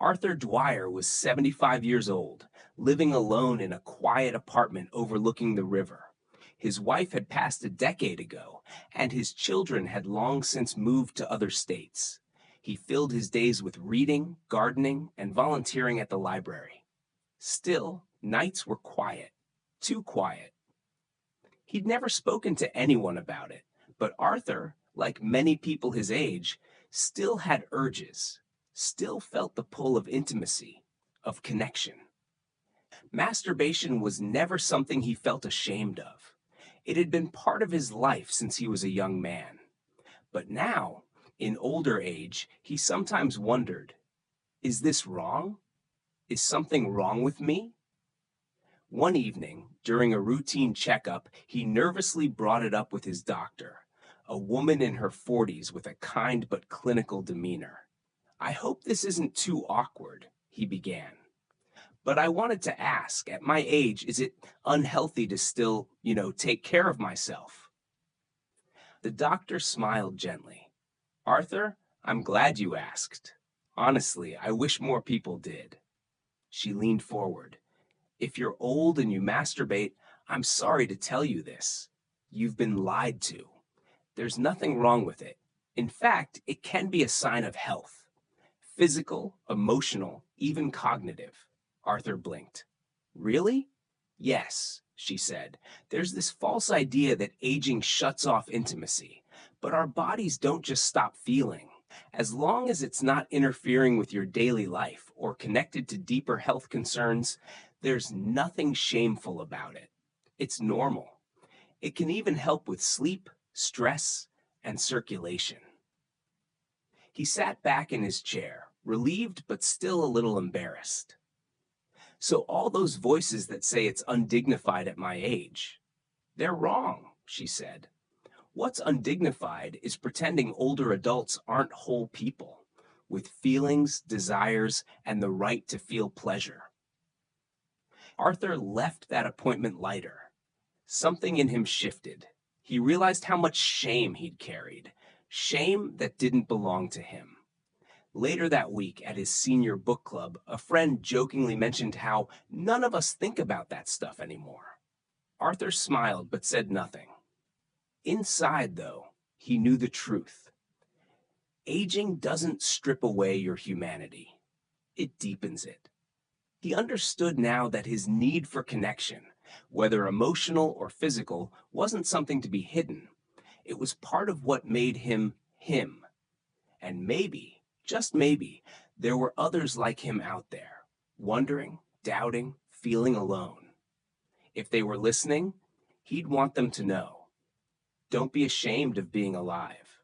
Arthur Dwyer was 75 years old, living alone in a quiet apartment overlooking the river. His wife had passed a decade ago, and his children had long since moved to other states. He filled his days with reading, gardening, and volunteering at the library. Still, nights were quiet, too quiet. He'd never spoken to anyone about it, but Arthur, like many people his age, still had urges, still felt the pull of intimacy, of connection. Masturbation was never something he felt ashamed of. It had been part of his life since he was a young man. But now, in older age, he sometimes wondered, is this wrong? Is something wrong with me? One evening, during a routine checkup, he nervously brought it up with his doctor, a woman in her 40s with a kind but clinical demeanor. "I hope this isn't too awkward," he began. "But I wanted to ask, at my age, is it unhealthy to still, take care of myself?" The doctor smiled gently. "Arthur, I'm glad you asked. Honestly, I wish more people did." She leaned forward. "If you're old and you masturbate, I'm sorry to tell you this. You've been lied to. There's nothing wrong with it. In fact, it can be a sign of health. Physical, emotional, even cognitive." Arthur blinked. "Really?" "Yes," she said. "There's this false idea that aging shuts off intimacy. But our bodies don't just stop feeling. As long as it's not interfering with your daily life or connected to deeper health concerns, there's nothing shameful about it. It's normal. It can even help with sleep, stress, and circulation." He sat back in his chair, relieved but still a little embarrassed. "So all those voices that say it's undignified at my age, they're wrong," she said. "What's undignified is pretending older adults aren't whole people, with feelings, desires, and the right to feel pleasure." Arthur left that appointment lighter. Something in him shifted. He realized how much shame he'd carried, shame that didn't belong to him. Later that week at his senior book club, a friend jokingly mentioned how none of us think about that stuff anymore. Arthur smiled but said nothing. Inside, though, he knew the truth. Aging doesn't strip away your humanity. It deepens it. He understood now that his need for connection, whether emotional or physical, wasn't something to be hidden. It was part of what made him him. And maybe, just maybe, there were others like him out there, wondering, doubting, feeling alone. If they were listening, he'd want them to know. Don't be ashamed of being alive.